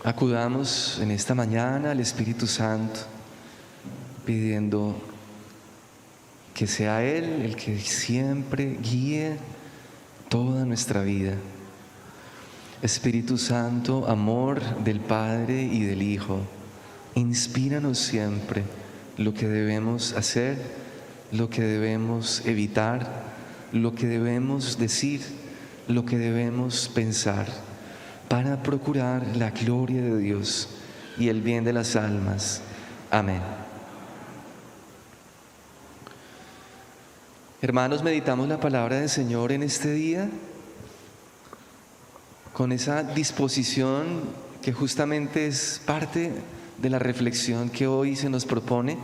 Acudamos en esta mañana al Espíritu Santo, pidiendo que sea Él el que siempre guíe toda nuestra vida. Espíritu Santo, amor del Padre y del Hijo, inspíranos siempre lo que debemos hacer, lo que debemos evitar, lo que debemos decir, lo que debemos pensar, para procurar la gloria de Dios y el bien de las almas. Amén. Hermanos, meditamos la palabra del Señor en este día con esa disposición que justamente es parte de la reflexión que hoy se nos propone,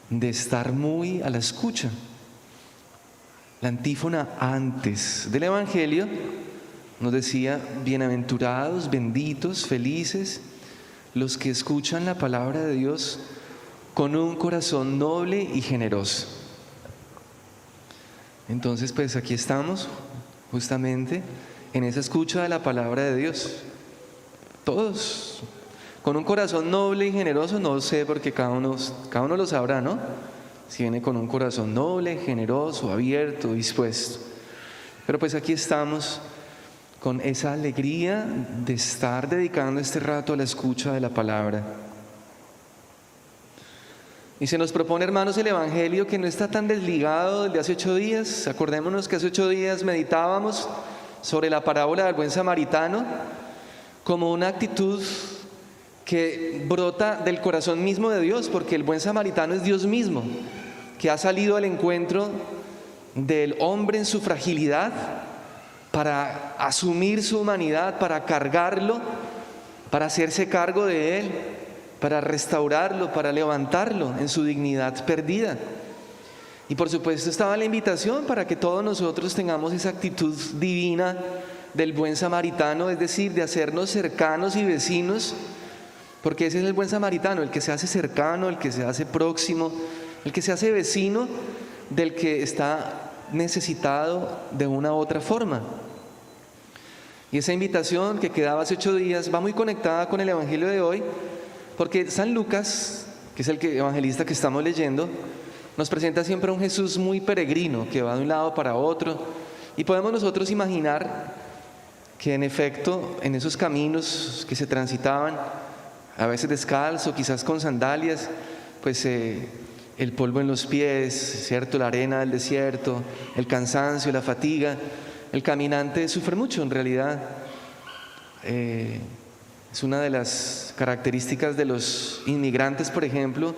de estar muy a la escucha. La antífona antes del Evangelio nos decía: bienaventurados, benditos, felices los que escuchan la palabra de Dios con un corazón noble y generoso. Entonces, pues aquí estamos justamente en esa escucha de la palabra de Dios, todos con un corazón noble y generoso. No sé, porque cada uno lo sabrá, ¿no? Si viene con un corazón noble, generoso, abierto, dispuesto. Pero pues aquí estamos con esa alegría de estar dedicando este rato a la escucha de la palabra. Y se nos propone, hermanos, el Evangelio que no está tan desligado desde hace 8 días. Acordémonos que hace 8 días meditábamos sobre la parábola del buen samaritano como una actitud que brota del corazón mismo de Dios, porque el buen samaritano es Dios mismo, que ha salido al encuentro del hombre en su fragilidad para asumir su humanidad, para cargarlo, para hacerse cargo de él, para restaurarlo, para levantarlo en su dignidad perdida. Y por supuesto estaba la invitación para que todos nosotros tengamos esa actitud divina del buen samaritano, es decir, de hacernos cercanos y vecinos, porque ese es el buen samaritano, el que se hace cercano, el que se hace próximo, el que se hace vecino del que está necesitado de una u otra forma. Y esa invitación que quedaba hace 8 días va muy conectada con el Evangelio de hoy, porque San Lucas, que es el evangelista que estamos leyendo, nos presenta siempre a un Jesús muy peregrino, que va de un lado para otro, y podemos nosotros imaginar que en efecto en esos caminos que se transitaban, a veces descalzo, quizás con sandalias, pues el polvo en los pies, ¿cierto? La arena del desierto, el cansancio, la fatiga. El caminante sufre mucho, en realidad. Es una de las características de los inmigrantes, por ejemplo,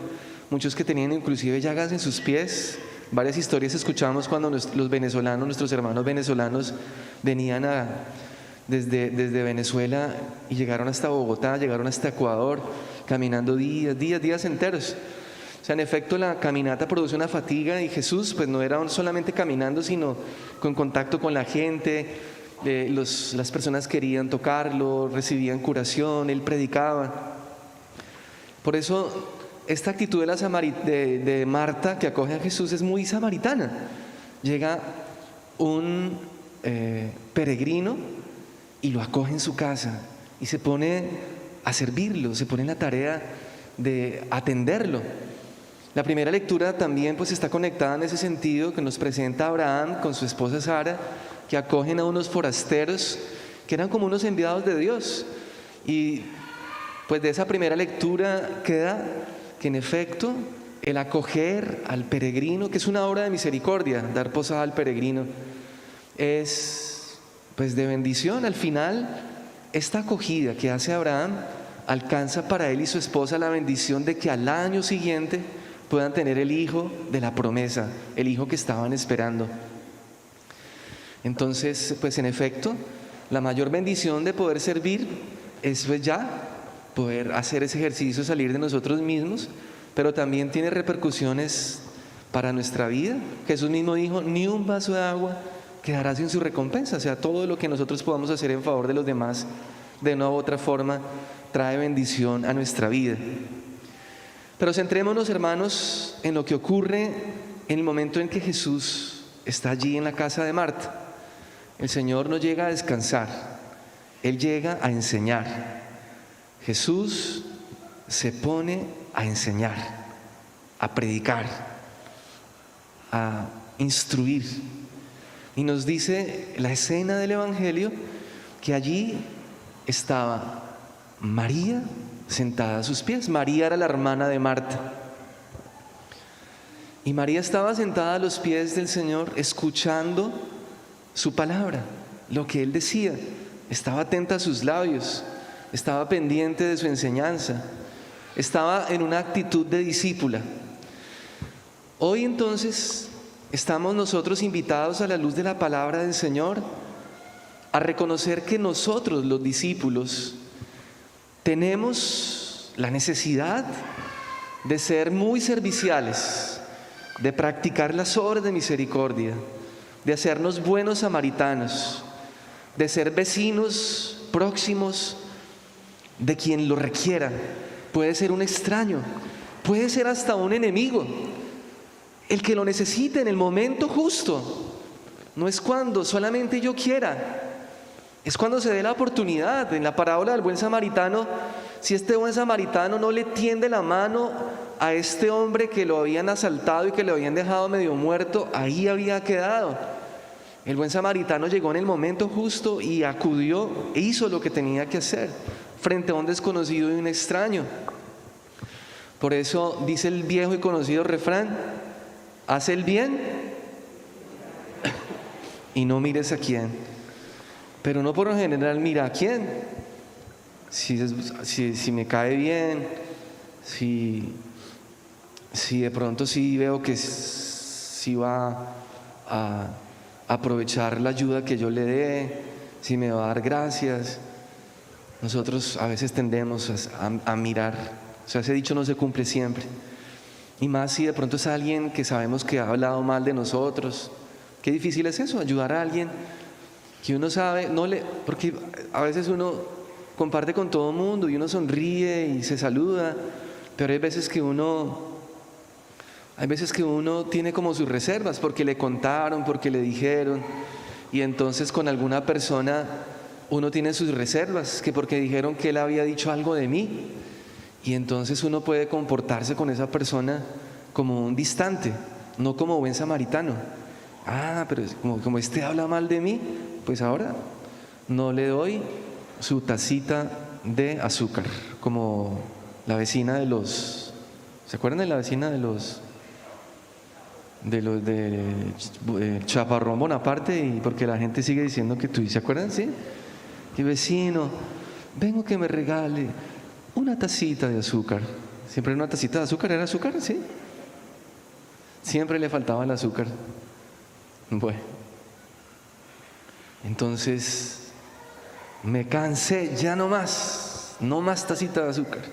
muchos que tenían inclusive llagas en sus pies. Varias historias escuchamos cuando los venezolanos, nuestros hermanos venezolanos, venían desde Venezuela y llegaron hasta Bogotá, llegaron hasta Ecuador, caminando días enteros. O sea, en efecto, la caminata produce una fatiga, y Jesús pues no era solamente caminando, sino con contacto con la gente. Las personas querían tocarlo, recibían curación, él predicaba. Por eso esta actitud de Marta, que acoge a Jesús, es muy samaritana. Llega un peregrino y lo acoge en su casa y se pone a servirlo, se pone en la tarea de atenderlo. La primera lectura también pues está conectada en ese sentido, que nos presenta a Abraham con su esposa Sara, que acogen a unos forasteros que eran como unos enviados de Dios. Y pues de esa primera lectura queda que en efecto el acoger al peregrino, que es una obra de misericordia, dar posada al peregrino, es pues de bendición. Al final, esta acogida que hace Abraham alcanza para él y su esposa la bendición de que al año siguiente puedan tener el hijo de la promesa, el hijo que estaban esperando. Entonces, pues en efecto, la mayor bendición de poder servir es pues ya poder hacer ese ejercicio, salir de nosotros mismos, pero también tiene repercusiones para nuestra vida. Jesús mismo dijo: ni un vaso de agua quedará sin su recompensa. O sea, todo lo que nosotros podamos hacer en favor de los demás, de una u otra forma, trae bendición a nuestra vida. Pero centrémonos, hermanos, en lo que ocurre en el momento en que Jesús está allí en la casa de Marta. El Señor no llega a descansar, Él llega a enseñar. Jesús se pone a enseñar, a predicar, a instruir. Y nos dice la escena del Evangelio que allí estaba María sentada a sus pies. María era la hermana de Marta. Y María estaba sentada a los pies del Señor, escuchando su palabra, lo que Él decía. Estaba atenta a sus labios, estaba pendiente de su enseñanza, estaba en una actitud de discípula. Hoy entonces estamos nosotros invitados a la luz de la palabra del Señor a reconocer que nosotros, los discípulos, tenemos la necesidad de ser muy serviciales, de practicar las obras de misericordia, de hacernos buenos samaritanos, de ser vecinos próximos de quien lo requiera. Puede ser un extraño, puede ser hasta un enemigo, el que lo necesite en el momento justo. No es cuando solamente yo quiera, es cuando se dé la oportunidad. En la parábola del buen samaritano, si este buen samaritano no le tiende la mano a este hombre que lo habían asaltado y que lo habían dejado medio muerto, ahí había quedado. El buen samaritano llegó en el momento justo y acudió e hizo lo que tenía que hacer frente a un desconocido y un extraño. Por eso dice el viejo y conocido refrán: haz el bien y no mires a quién. Pero no por lo general mira a quién. Si me cae bien, si de pronto sí veo que sí va a aprovechar la ayuda que yo le dé, si me va a dar gracias. Nosotros a veces tendemos a mirar, o sea, ese dicho no se cumple siempre. Y más si de pronto es alguien que sabemos que ha hablado mal de nosotros. Qué difícil es eso, ayudar a alguien que uno sabe, porque a veces uno comparte con todo el mundo y uno sonríe y se saluda, pero hay veces que uno tiene como sus reservas, porque le contaron, porque le dijeron, y entonces con alguna persona uno tiene sus reservas, que porque dijeron que él había dicho algo de mí, y entonces uno puede comportarse con esa persona como un distante, no como buen samaritano. Pero como este habla mal de mí, pues ahora no le doy su tacita de azúcar, como la vecina de los... ¿Se acuerdan de la vecina de Chaparrón Bonaparte? Y porque la gente sigue diciendo que tú, ¿se acuerdan? Sí. Y vecino, vengo que me regale una tacita de azúcar. Siempre una tacita de azúcar, ¿era azúcar? Sí. Siempre le faltaba el azúcar. Bueno, entonces me cansé, ya no más tacita de azúcar.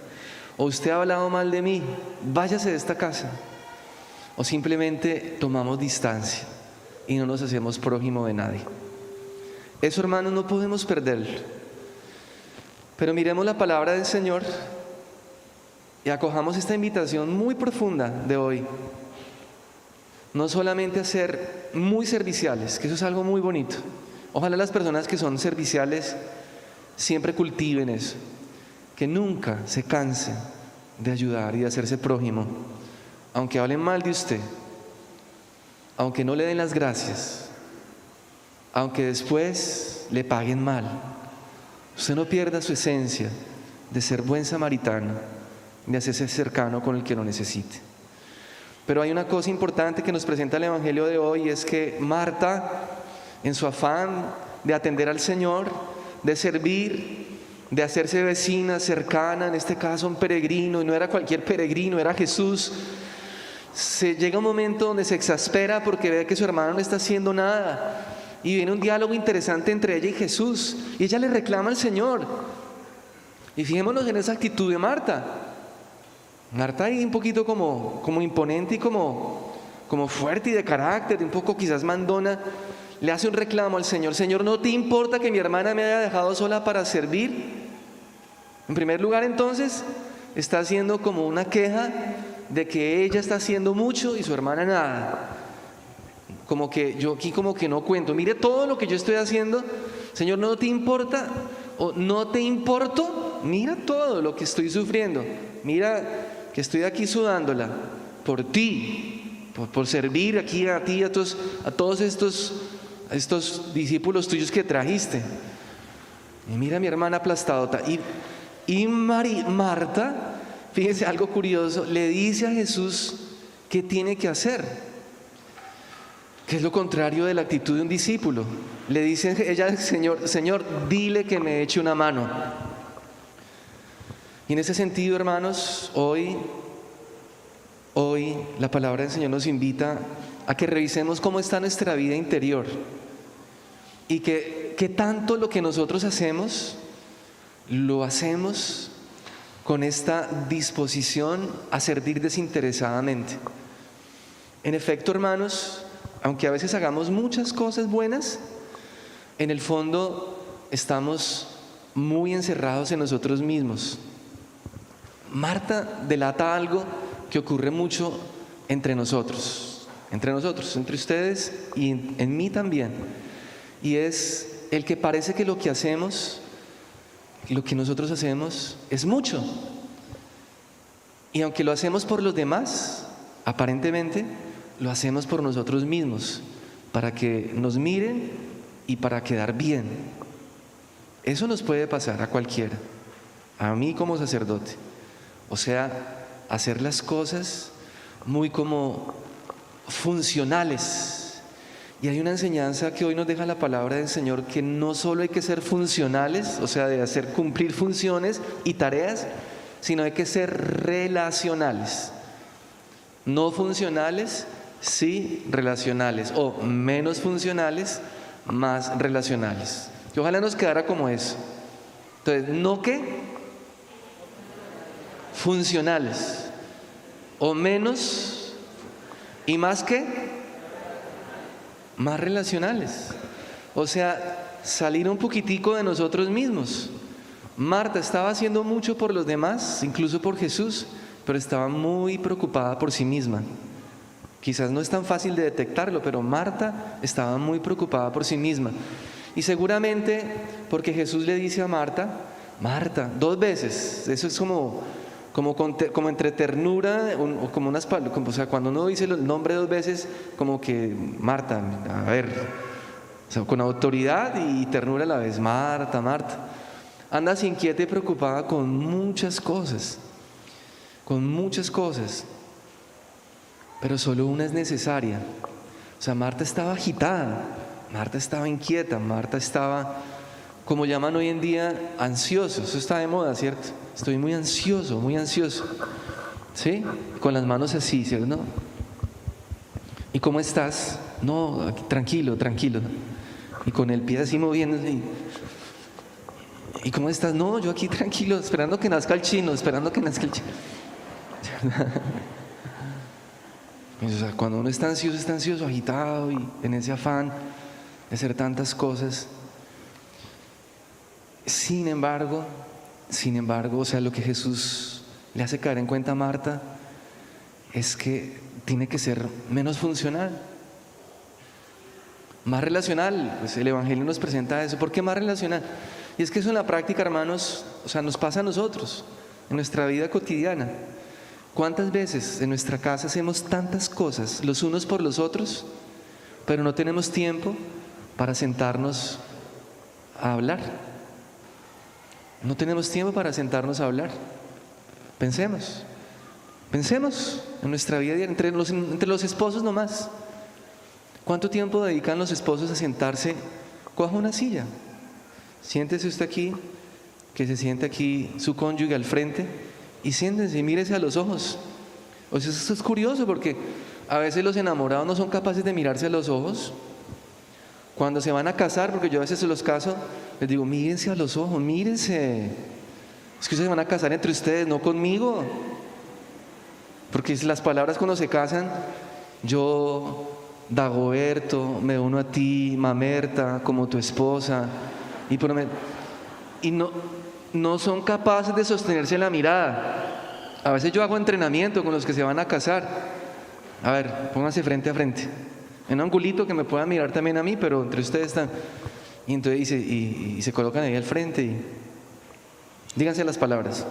O usted ha hablado mal de mí, váyase de esta casa. O simplemente tomamos distancia y no nos hacemos prójimo de nadie. Eso, hermanos, no podemos perderlo. Pero miremos la palabra del Señor y acojamos esta invitación muy profunda de hoy. No solamente a ser muy serviciales, que eso es algo muy bonito. Ojalá las personas que son serviciales siempre cultiven eso, que nunca se cansen de ayudar y de hacerse prójimo, aunque hablen mal de usted, aunque no le den las gracias, aunque después le paguen mal. Usted no pierda su esencia de ser buen samaritano, de hacerse cercano con el que lo necesite. Pero hay una cosa importante que nos presenta el Evangelio de hoy, es que Marta, en su afán de atender al Señor, de servir, de hacerse vecina, cercana, en este caso un peregrino, y no era cualquier peregrino, era Jesús, llega un momento donde se exaspera porque ve que su hermano no está haciendo nada, y viene un diálogo interesante entre ella y Jesús, y ella le reclama al Señor. Y fijémonos en esa actitud de Marta. Marta ahí un poquito como imponente y como fuerte y de carácter, un poco quizás mandona, le hace un reclamo al Señor. Señor, ¿no te importa que mi hermana me haya dejado sola para servir? En primer lugar, entonces, está haciendo como una queja de que ella está haciendo mucho y su hermana nada. Como que yo aquí como que no cuento. Mire todo lo que yo estoy haciendo. Señor, ¿no te importa? ¿O no te importo? mira todo lo que estoy sufriendo, mira que estoy aquí sudándola por ti, por servir aquí a ti, a todos estos discípulos tuyos que trajiste. Y mira a mi hermana aplastadota. Y Marta, fíjense algo curioso, le dice a Jesús qué tiene que hacer, que es lo contrario de la actitud de un discípulo. Le dice ella, Señor, dile que me eche una mano. Y en ese sentido, hermanos, hoy la palabra del Señor nos invita a que revisemos cómo está nuestra vida interior y que tanto lo que nosotros hacemos, lo hacemos con esta disposición a servir desinteresadamente. En efecto, hermanos, aunque a veces hagamos muchas cosas buenas, en el fondo estamos muy encerrados en nosotros mismos. Marta delata algo que ocurre mucho entre nosotros, entre ustedes y en mí también, y es el que parece que lo que hacemos, lo que nosotros hacemos es mucho, y aunque lo hacemos por los demás, aparentemente lo hacemos por nosotros mismos, para que nos miren y para quedar bien. Eso nos puede pasar a cualquiera, a mí como sacerdote. O sea, hacer las cosas muy como funcionales. Y hay una enseñanza que hoy nos deja la palabra del Señor, que no solo hay que ser funcionales, o sea, de hacer cumplir funciones y tareas, sino hay que ser relacionales. No funcionales, sí relacionales, o menos funcionales, más relacionales. Que ojalá nos quedara como eso. Entonces, no que funcionales, o menos y más que más relacionales. O sea, salir un poquitico de nosotros mismos. Marta estaba haciendo mucho por los demás, incluso por Jesús, pero estaba muy preocupada por sí misma. Quizás no es tan fácil de detectarlo, pero Marta estaba muy preocupada por sí misma. Y seguramente porque Jesús le dice a Marta, Marta, 2 veces, eso es como entre ternura, o como unas palabras, o sea, cuando uno dice el nombre 2 veces, como que Marta, a ver, o sea, con autoridad y ternura a la vez, Marta, Marta. Andas inquieta y preocupada con muchas cosas, pero solo una es necesaria. O sea, Marta estaba agitada, Marta estaba inquieta, Marta estaba, como llaman hoy en día, ansioso. Eso está de moda, ¿cierto? Estoy muy ansioso, ¿sí? Con las manos así, ¿cierto? ¿Y cómo estás? No, aquí, tranquilo. Y con el pie así moviéndose. ¿Y cómo estás? No, yo aquí tranquilo, esperando que nazca el chino. O sea, cuando uno está ansioso, agitado y en ese afán de hacer tantas cosas. Sin embargo, o sea, lo que Jesús le hace caer en cuenta a Marta es que tiene que ser menos funcional, más relacional. Pues el Evangelio nos presenta eso. ¿Por qué más relacional? Y es que eso en la práctica, hermanos, o sea, nos pasa a nosotros, en nuestra vida cotidiana. ¿Cuántas veces en nuestra casa hacemos tantas cosas los unos por los otros, pero no tenemos tiempo para sentarnos a hablar? No tenemos tiempo para sentarnos a hablar. Pensemos en nuestra vida entre los esposos nomás. ¿Cuánto tiempo dedican los esposos a sentarse? Coja una silla, siéntese usted aquí, que se siente aquí su cónyuge al frente, y siéntense y mírese a los ojos. O sea, eso es curioso, porque a veces los enamorados no son capaces de mirarse a los ojos. Cuando se van a casar, porque yo a veces se los caso, les digo, mírense a los ojos, mírense. Es que se van a casar entre ustedes, no conmigo. Porque las palabras cuando se casan, yo, Dagoberto, me uno a ti, Mamerta, como tu esposa, y no son capaces de sostenerse en la mirada. A veces yo hago entrenamiento con los que se van a casar. A ver, pónganse frente a frente, en un angulito que me puedan mirar también a mí, pero entre ustedes están. Y entonces y se colocan ahí al frente Díganse las palabras.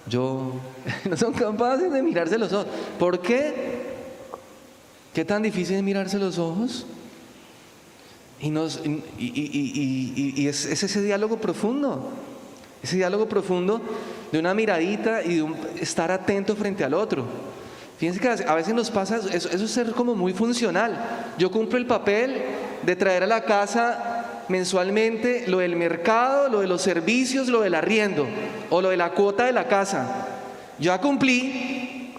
Yo, no son capaces de mirarse los ojos. ¿Por qué? ¿Qué tan difícil es mirarse los ojos? Es ese diálogo profundo. Ese diálogo profundo de una miradita y de un estar atento frente al otro. Fíjense que a veces nos pasa, eso es ser como muy funcional. Yo cumplo el papel de traer a la casa mensualmente lo del mercado, lo de los servicios, lo del arriendo o lo de la cuota de la casa. Ya cumplí,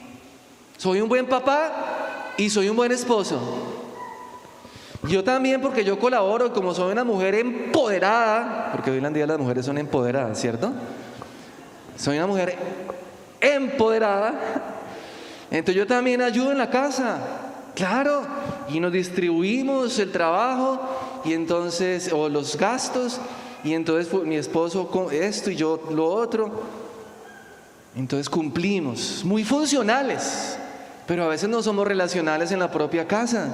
soy un buen papá y soy un buen esposo. Yo también, porque yo colaboro, como soy una mujer empoderada, porque hoy en día las mujeres son empoderadas, ¿cierto? Soy una mujer empoderada, entonces yo también ayudo en la casa, claro, y nos distribuimos el trabajo, y entonces, o los gastos, y entonces mi esposo con esto y yo lo otro, entonces cumplimos, muy funcionales, pero a veces no somos relacionales en la propia casa.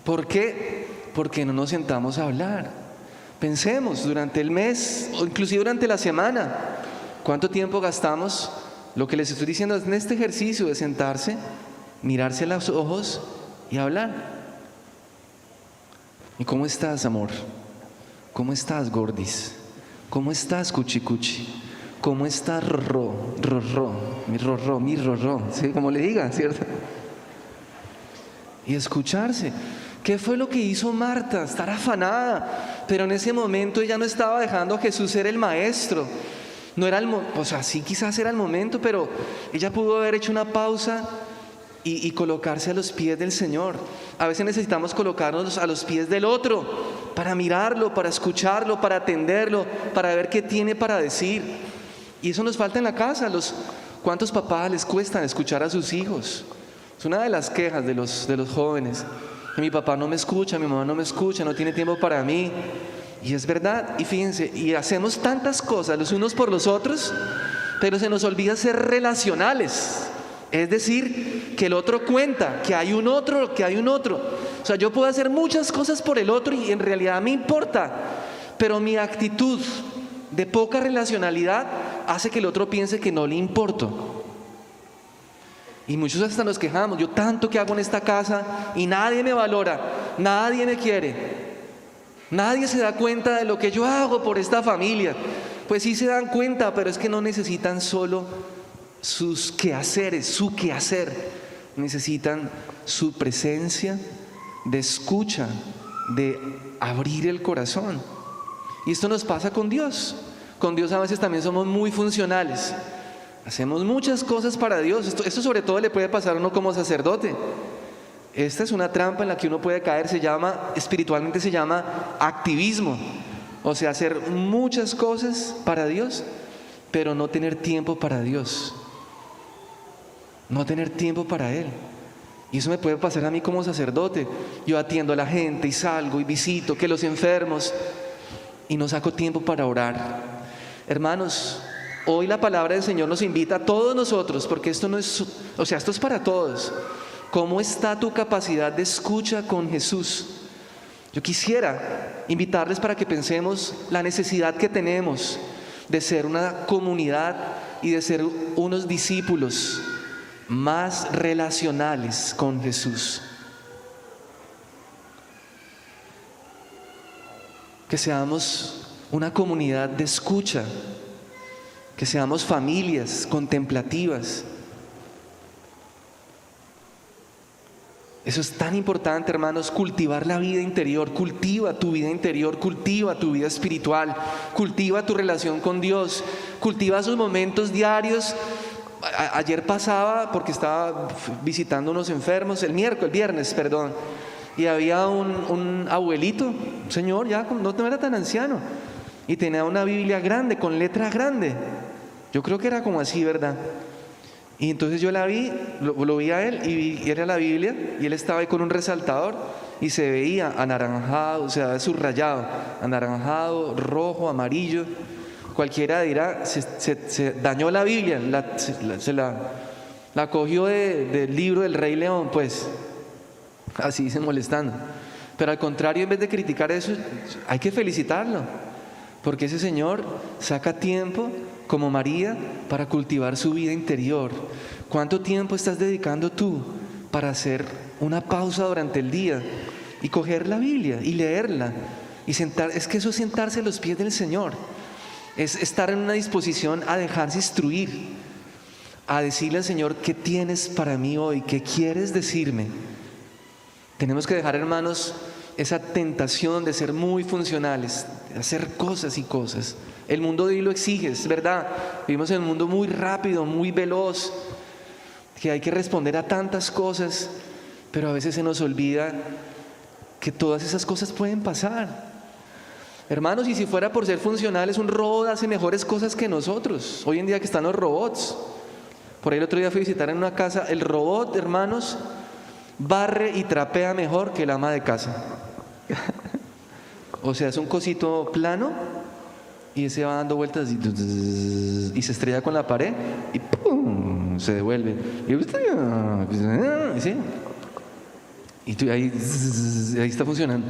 ¿Por qué? Porque no nos sentamos a hablar. Pensemos durante el mes o inclusive durante la semana, ¿cuánto tiempo gastamos? Lo que les estoy diciendo es en este ejercicio de sentarse, mirarse a los ojos y hablar. ¿Y cómo estás, amor? ¿Cómo estás, gordis? ¿Cómo estás, cuchicuchi? ¿Cómo estás, rorró? Mi rorró, ¿sí? Como le diga, ¿cierto? Y escucharse. ¿Qué fue lo que hizo Marta? Estar afanada, pero en ese momento ella no estaba dejando a Jesús ser el maestro. No era sí quizás era el momento, pero ella pudo haber hecho una pausa y colocarse a los pies del Señor. A veces necesitamos colocarnos a los pies del otro para mirarlo, para escucharlo, para atenderlo, para ver qué tiene para decir. Y eso nos falta en la casa. ¿Cuántos papás les cuesta escuchar a sus hijos? Es una de las quejas de los jóvenes. Mi papá no me escucha, mi mamá no me escucha, no tiene tiempo para mí. Y es verdad, y fíjense, y hacemos tantas cosas los unos por los otros, pero se nos olvida ser relacionales. Es decir, que el otro cuenta, que hay un otro. O sea, yo puedo hacer muchas cosas por el otro y en realidad me importa, pero mi actitud de poca relacionalidad hace que el otro piense que no le importo. Y muchos hasta nos quejamos, yo tanto que hago en esta casa y nadie me valora, nadie me quiere, nadie se da cuenta de lo que yo hago por esta familia. Pues sí se dan cuenta, pero es que no necesitan solo sus quehaceres, su quehacer, necesitan su presencia de escucha, de abrir el corazón. Y esto nos pasa con Dios. Con Dios a veces también somos muy funcionales. Hacemos muchas cosas para Dios. Esto sobre todo le puede pasar a uno como sacerdote. Esta es una trampa en la que uno puede caer. Espiritualmente se llama activismo. O sea, hacer muchas cosas para Dios, pero no tener tiempo para Dios. No tener tiempo para Él. Y eso me puede pasar a mí como sacerdote. Yo atiendo a la gente y salgo y visito que los enfermos y no saco tiempo para orar. Hermanos, hoy la palabra del Señor nos invita a todos nosotros, porque esto no es, esto es para todos. ¿Cómo está tu capacidad de escucha con Jesús? Yo quisiera invitarles para que pensemos la necesidad que tenemos de ser una comunidad y de ser unos discípulos más relacionales con Jesús. Que seamos una comunidad de escucha, que seamos familias contemplativas. Eso es tan importante, hermanos, cultivar la vida interior. Cultiva tu vida interior, cultiva tu vida espiritual, cultiva tu relación con Dios, cultiva sus momentos diarios. Ayer pasaba, porque estaba visitando unos enfermos, el viernes, y había un abuelito, un señor ya no era tan anciano, y tenía una Biblia grande, con letra grande. Yo creo que era como así, ¿verdad? Y entonces yo la vi, lo vi a él y era la Biblia, y él estaba ahí con un resaltador y se veía anaranjado, subrayado, anaranjado, rojo, amarillo. Cualquiera dirá, se dañó la Biblia, la cogió del libro del Rey León, pues, así se molestando. Pero al contrario, en vez de criticar eso, hay que felicitarlo, porque ese señor saca tiempo como María, para cultivar su vida interior? ¿Cuánto tiempo estás dedicando tú para hacer una pausa durante el día y coger la Biblia y leerla y sentar? Es que eso es sentarse a los pies del Señor, es estar en una disposición a dejarse instruir, a decirle al Señor: ¿qué tienes para mí hoy? ¿Qué quieres decirme? Tenemos que dejar, hermanos, esa tentación de ser muy funcionales, de hacer cosas y cosas. El mundo de hoy lo exige, es verdad. Vivimos en un mundo muy rápido, muy veloz, que hay que responder a tantas cosas, pero a veces se nos olvida que todas esas cosas pueden pasar. Hermanos, y si fuera por ser funcionales, un robot hace mejores cosas que nosotros. Hoy en día que están los robots. Por ahí el otro día fui a visitar en una casa, el robot, hermanos, barre y trapea mejor que el ama de casa. O sea, es un cosito plano y ese va dando vueltas y se estrella con la pared y ¡pum!, se devuelve. ¿Sí? Y tú, ahí está funcionando.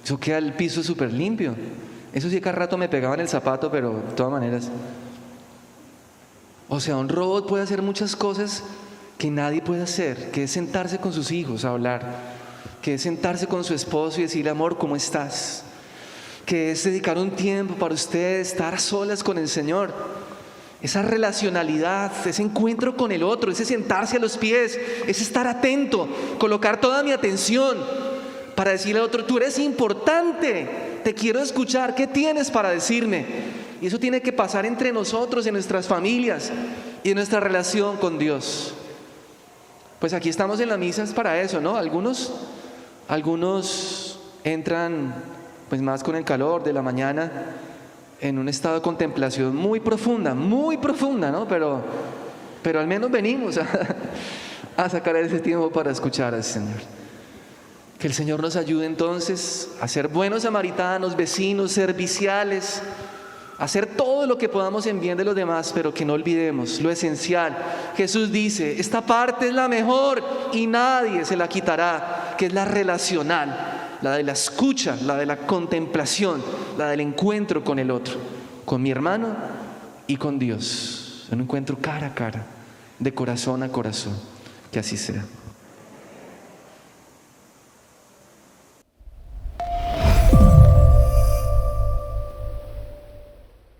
Eso queda el piso súper limpio. Eso sí, cada rato me pegaba en el zapato, pero de todas maneras. O sea, un robot puede hacer muchas cosas que nadie puede hacer, que es sentarse con sus hijos a hablar, que es sentarse con su esposo y decirle: amor, ¿cómo estás? Que es dedicar un tiempo para usted, estar a solas con el Señor. Esa relacionalidad, ese encuentro con el otro, ese sentarse a los pies, ese estar atento, colocar toda mi atención para decirle al otro: tú eres importante, te quiero escuchar, ¿qué tienes para decirme? Y eso tiene que pasar entre nosotros, en nuestras familias y en nuestra relación con Dios. Pues aquí estamos en la misa, es para eso, ¿no? Algunos entran pues más con el calor de la mañana en un estado de contemplación muy profunda, ¿no? Pero al menos venimos a sacar ese tiempo para escuchar al Señor. Que el Señor nos ayude entonces a ser buenos samaritanos, vecinos, serviciales, a hacer todo lo que podamos en bien de los demás, pero que no olvidemos lo esencial. Jesús dice: esta parte es la mejor y nadie se la quitará, que es la relacional, la de la escucha, la de la contemplación, la del encuentro con el otro, con mi hermano y con Dios. Un encuentro cara a cara, de corazón a corazón. Que así sea.